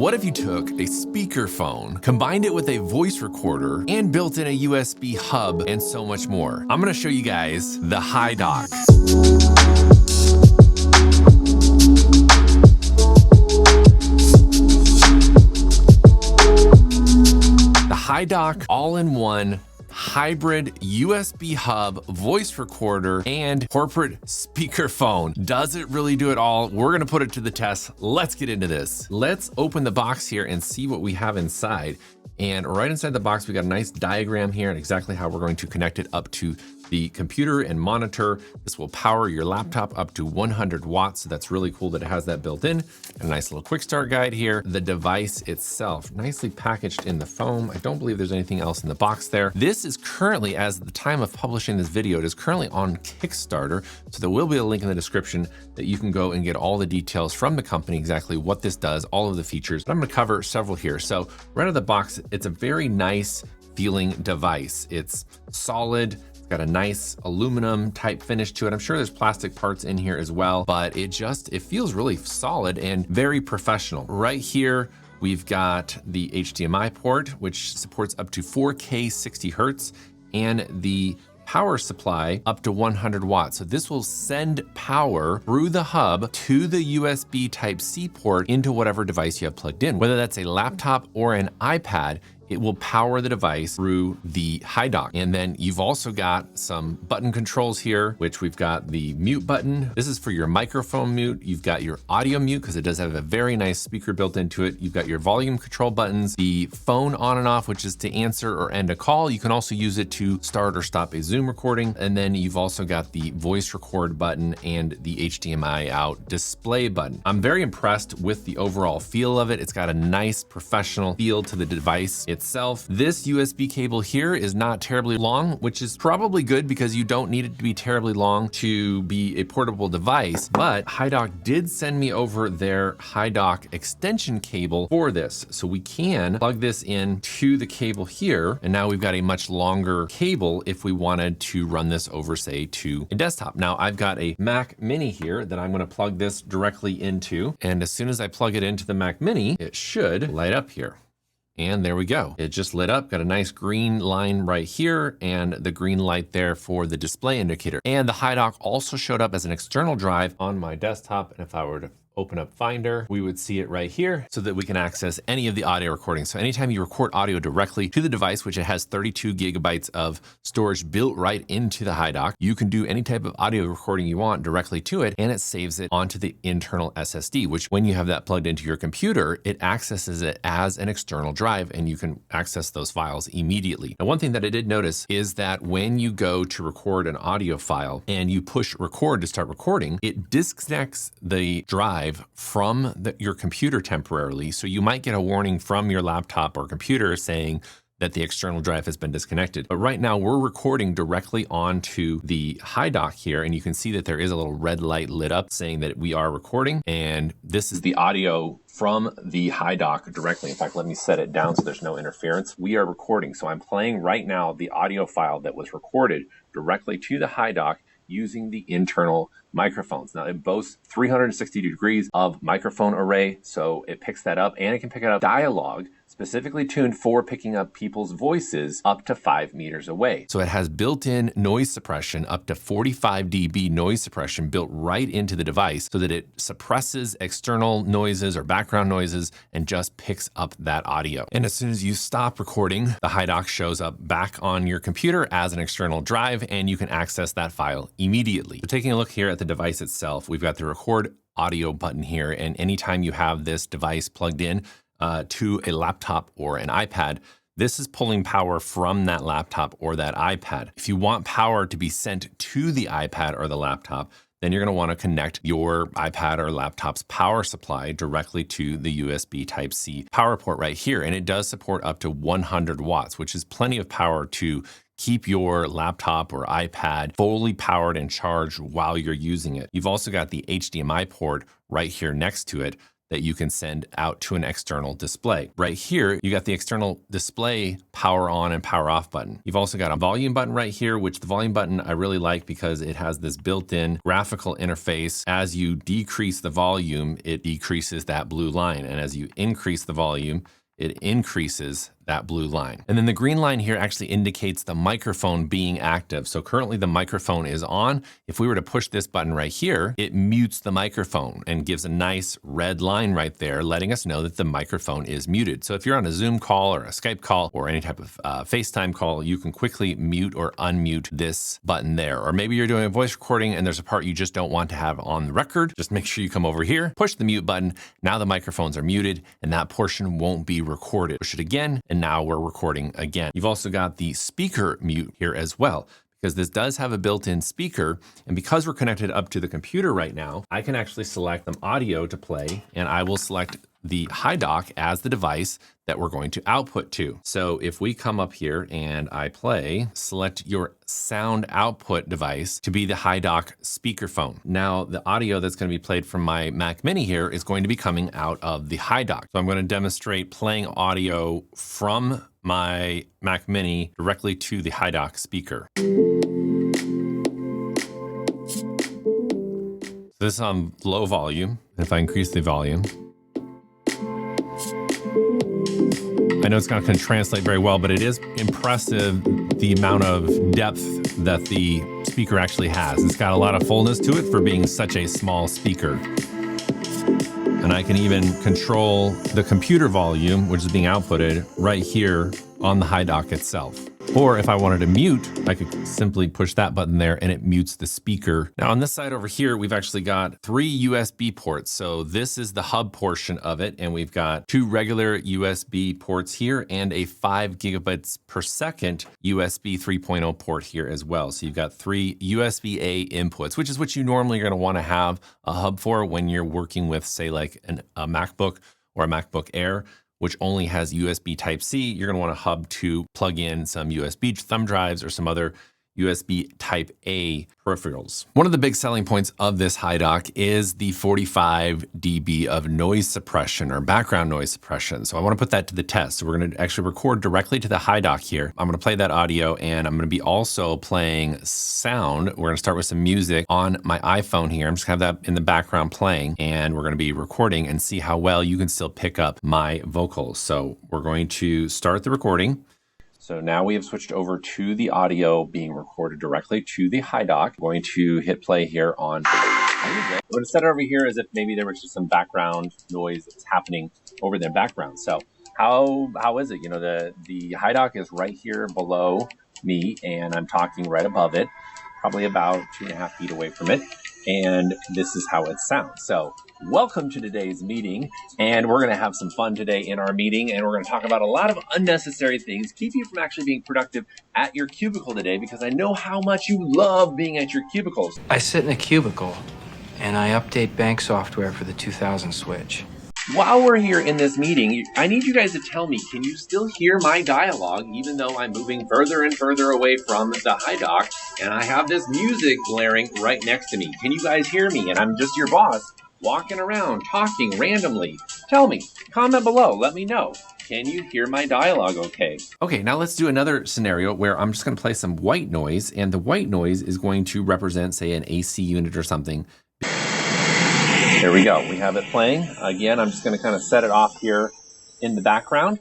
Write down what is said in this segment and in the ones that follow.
What if you took a speakerphone, combined it with a voice recorder, and built in a USB hub and so much more? I'm gonna show you guys the HiDock. The HiDock all-in-one hybrid USB hub, voice recorder, and corporate speakerphone. Does it really do it all? We're gonna put it to the test. Let's get into this. Let's open the box here and see what we have inside. And right inside the box, we got a nice diagram here and exactly how we're going to connect it up to the computer and monitor. This will power your laptop up to 100 watts. So that's really cool that it has that built in. And a nice little quick start guide here. The device itself, nicely packaged in the foam. I don't believe there's anything else in the box there. This is currently, as the time of publishing this video, it is currently on Kickstarter. So there will be a link in the description that you can go and get all the details from the company, exactly what this does, all of the features. But I'm gonna cover several here. So right out of the box, it's a very nice feeling device. It's solid. Got a nice aluminum type finish to it. I'm sure there's plastic parts in here as well, but it feels really solid and very professional. Right here, we've got the HDMI port, which supports up to 4K 60 Hertz, and the power supply up to 100 watts. So this will send power through the hub to the USB Type-C port into whatever device you have plugged in, whether that's a laptop or an iPad. It will power the device through the HiDock. And then you've also got some button controls here, which we've got the mute button. This is for your microphone mute. You've got your audio mute because it does have a very nice speaker built into it. You've got your volume control buttons, the phone on and off, which is to answer or end a call. You can also use it to start or stop a Zoom recording. And then you've also got the voice record button and the HDMI out display button. I'm very impressed with the overall feel of it. It's got a nice professional feel to the device itself. This USB cable here is not terribly long, which is probably good because you don't need it to be terribly long to be a portable device, but HiDock did send me over their HiDock extension cable for this. So we can plug this in to the cable here, and now we've got a much longer cable if we wanted to run this over, say, to a desktop. Now I've got a Mac Mini here that I'm gonna plug this directly into, and as soon as I plug it into the Mac Mini, it should light up here. And there we go. It just lit up, got a nice green line right here and the green light there for the display indicator. And the HiDock also showed up as an external drive on my desktop. And if I were to open up Finder, we would see it right here so that we can access any of the audio recordings. So anytime you record audio directly to the device, which it has 32 gigabytes of storage built right into the HiDock, you can do any type of audio recording you want directly to it, and it saves it onto the internal SSD, which when you have that plugged into your computer, it accesses it as an external drive and you can access those files immediately. Now, one thing that I did notice is that when you go to record an audio file and you push record to start recording, it disconnects the drive from your computer temporarily. So you might get a warning from your laptop or computer saying that the external drive has been disconnected. But right now we're recording directly onto the HiDock here, and you can see that there is a little red light lit up saying that we are recording. And this is the audio from the HiDock directly. In fact, let me set it down so there's no interference. We are recording. So I'm playing right now the audio file that was recorded directly to the HiDock using the internal microphones. Now it boasts 360 degrees of microphone array, so it picks that up, and it can pick up dialogue specifically tuned for picking up people's voices up to 5 meters away. So it has built-in noise suppression, up to 45 dB noise suppression built right into the device so that it suppresses external noises or background noises and just picks up that audio. And as soon as you stop recording, the HiDock shows up back on your computer as an external drive, and you can access that file immediately. So taking a look here at the device itself, we've got the record audio button here, and anytime you have this device plugged in to a laptop or an iPad, this is pulling power from that laptop or that iPad. If you want power to be sent to the iPad or the laptop, then you're going to want to connect your iPad or laptop's power supply directly to the USB Type-C power port right here. And it does support up to 100 watts, which is plenty of power to keep your laptop or iPad fully powered and charged while you're using it. You've also got the HDMI port right here next to it that you can send out to an external display. Right here, you got the external display power on and power off button. You've also got a volume button right here, which the volume button I really like because it has this built-in graphical interface. As you decrease the volume, it decreases that blue line. And as you increase the volume, it increases that blue line. And then the green line here actually indicates the microphone being active. So currently the microphone is on. If we were to push this button right here, it mutes the microphone and gives a nice red line right there, letting us know that the microphone is muted. So if you're on a Zoom call or a Skype call or any type of FaceTime call, you can quickly mute or unmute this button there. Or maybe you're doing a voice recording and there's a part you just don't want to have on the record. Just make sure you come over here, push the mute button. Now the microphones are muted and that portion won't be recorded. Push it again, and now we're recording again. You've also got the speaker mute here as well, because this does have a built-in speaker. And because we're connected up to the computer right now, I can actually select some audio to play, and I will select the HiDock as the device that we're going to output to. So if we come up here and I play, select your sound output device to be the HiDock speakerphone. Now the audio that's going to be played from my Mac Mini here is going to be coming out of the HiDock. So I'm going to demonstrate playing audio from my Mac Mini directly to the HiDock speaker. So this is on low volume. If I increase the volume, I know it's not going to translate very well, but it is impressive the amount of depth that the speaker actually has. It's got a lot of fullness to it for being such a small speaker. And I can even control the computer volume, which is being outputted right here on the HiDock itself. Or if I wanted to mute, I could simply push that button there and it mutes the speaker. Now on this side over here, we've actually got 3 USB ports. So this is the hub portion of it. And we've got 2 regular USB ports here and a 5 gigabits per second USB 3.0 port here as well. So you've got 3 USB-A inputs, which is what you normally are going to want to have a hub for when you're working with, say, like a MacBook or a MacBook Air, which only has USB Type-C. You're going to want a hub to plug in some USB thumb drives or some other USB Type-A peripherals. One of the big selling points of this HiDock is the 45 dB of noise suppression or background noise suppression. So I want to put that to the test. So we're going to actually record directly to the HiDock here. I'm going to play that audio and I'm going to be also playing sound. We're going to start with some music on my iPhone here. I'm just going to have that in the background playing and we're going to be recording and see how well you can still pick up my vocals. So we're going to start the recording. So now we have switched over to the audio being recorded directly to the HiDock. I'm going to hit play here on music. I'm going to set it over here as if maybe there was just some background noise that's happening over the background. So how is it? You know, the HiDock is right here below me and I'm talking right above it, probably about 2.5 feet away from it. And this is how it sounds. So welcome to today's meeting, and we're going to have some fun today in our meeting, and we're going to talk about a lot of unnecessary things, keep you from actually being productive at your cubicle today, because I know how much you love being at your cubicles. I sit in a cubicle, and I update bank software for the 2000 switch. While we're here in this meeting, I need you guys to tell me, can you still hear my dialogue, even though I'm moving further and further away from the HiDock, and I have this music blaring right next to me? Can you guys hear me? And I'm just your boss, walking around, talking randomly. Tell me, comment below, let me know. Can you hear my dialogue okay? Okay, now let's do another scenario where I'm just gonna play some white noise, and the white noise is going to represent, say, an AC unit or something. There we go, we have it playing. Again, I'm just gonna kind of set it off here in the background.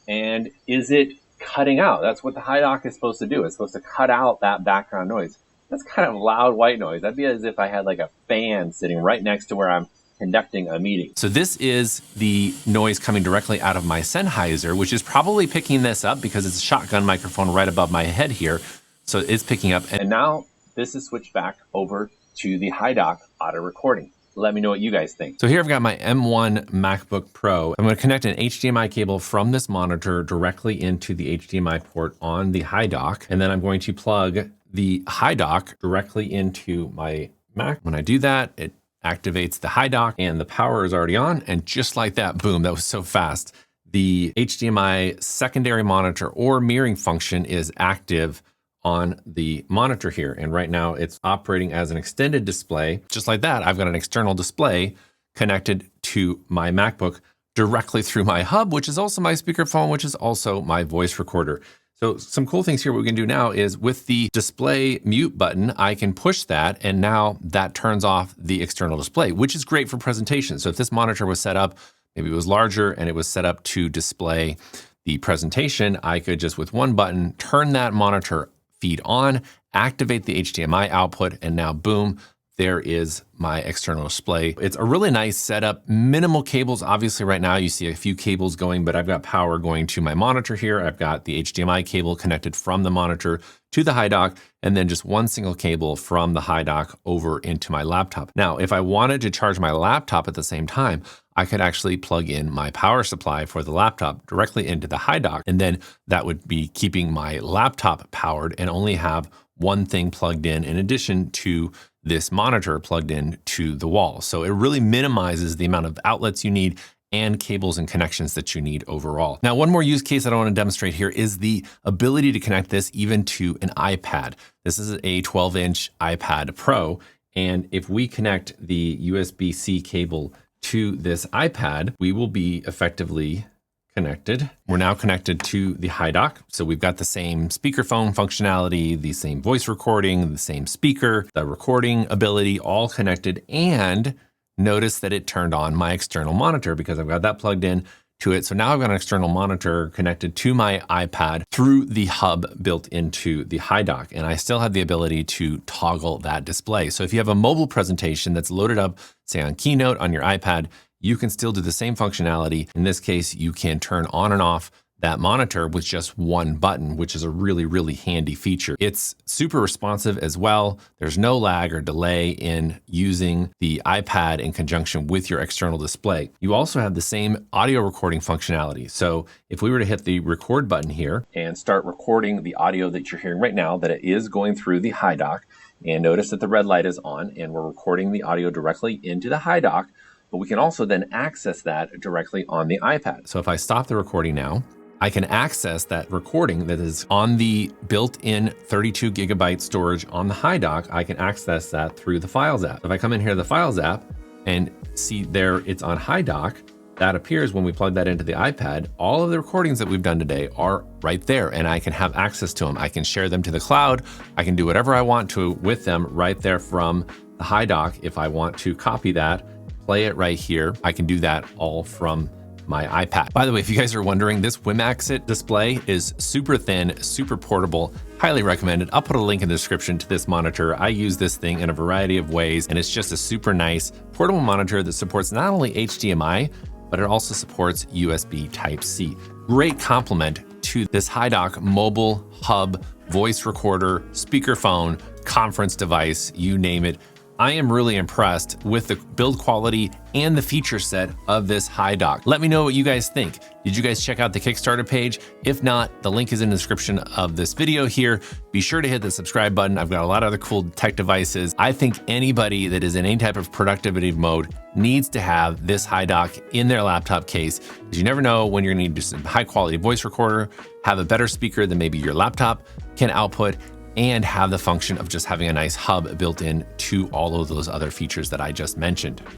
And is it cutting out? That's what the HiDock is supposed to do. It's supposed to cut out that background noise. That's kind of loud white noise. That'd be as if I had like a fan sitting right next to where I'm conducting a meeting. So this is the noise coming directly out of my Sennheiser, which is probably picking this up because it's a shotgun microphone right above my head here. So it's picking up. And now this is switched back over to the HiDock auto recording. Let me know what you guys think. So here I've got my M1 MacBook Pro. I'm going to connect an HDMI cable from this monitor directly into the HDMI port on the HiDock. And then I'm going to plug the HiDock directly into my Mac. When I do that, it activates the HiDock and the power is already on. And just like that, boom, that was so fast. The HDMI secondary monitor or mirroring function is active on the monitor here. And right now it's operating as an extended display. Just like that, I've got an external display connected to my MacBook directly through my hub, which is also my speakerphone, which is also my voice recorder. So some cool things here, what we can do now is with the display mute button, I can push that and now that turns off the external display, which is great for presentation. So if this monitor was set up, maybe it was larger and it was set up to display the presentation, I could just with one button, turn that monitor feed on, activate the HDMI output, and now boom, there is my external display. It's a really nice setup, minimal cables. Obviously right now you see a few cables going, but I've got power going to my monitor here. I've got the HDMI cable connected from the monitor to the HiDock, and then just one single cable from the HiDock over into my laptop. Now, if I wanted to charge my laptop at the same time, I could actually plug in my power supply for the laptop directly into the HiDock, and then that would be keeping my laptop powered and only have one thing plugged in addition to this monitor plugged in to the wall. So it really minimizes the amount of outlets you need and cables and connections that you need overall. Now, one more use case that I want to demonstrate here is the ability to connect this even to an iPad. This is a 12-inch iPad Pro, and if we connect the USB-C cable to this iPad, we will be effectively connected. We're now connected to the HiDock. So we've got the same speakerphone functionality, the same voice recording, the same speaker, the recording ability, all connected. And notice that it turned on my external monitor because I've got that plugged in to it. So now I've got an external monitor connected to my iPad through the hub built into the HiDock. And I still have the ability to toggle that display. So if you have a mobile presentation that's loaded up, say on Keynote on your iPad, you can still do the same functionality. In this case, you can turn on and off that monitor with just one button, which is a really, really handy feature. It's super responsive as well. There's no lag or delay in using the iPad in conjunction with your external display. You also have the same audio recording functionality. So if we were to hit the record button here and start recording the audio that you're hearing right now, that it is going through the HiDock, and notice that the red light is on and we're recording the audio directly into the HiDock, but we can also then access that directly on the iPad. So if I stop the recording now, I can access that recording that is on the built-in 32 gigabyte storage on the HiDock. I can access that through the Files app. If I come in here to the Files app and see there it's on HiDock, that appears when we plug that into the iPad. All of the recordings that we've done today are right there and I can have access to them. I can share them to the cloud. I can do whatever I want to with them right there from the HiDock. If I want to copy that, play it right here, I can do that all from my iPad. By the way, if you guys are wondering, this WIMAXit display is super thin, super portable, highly recommended. I'll put a link in the description to this monitor. I use this thing in a variety of ways, and it's just a super nice portable monitor that supports not only HDMI, but it also supports USB Type-C. Great complement to this HiDock mobile hub, voice recorder, speakerphone, conference device, you name it. I am really impressed with the build quality and the feature set of this HiDock. Let me know what you guys think. Did you guys check out the Kickstarter page? If not, the link is in the description of this video here. Be sure to hit the subscribe button. I've got a lot of other cool tech devices. I think anybody that is in any type of productivity mode needs to have this HiDock in their laptop case, because you never know when you're gonna need to do some high quality voice recorder, have a better speaker than maybe your laptop can output, and have the function of just having a nice hub built in to all of those other features that I just mentioned.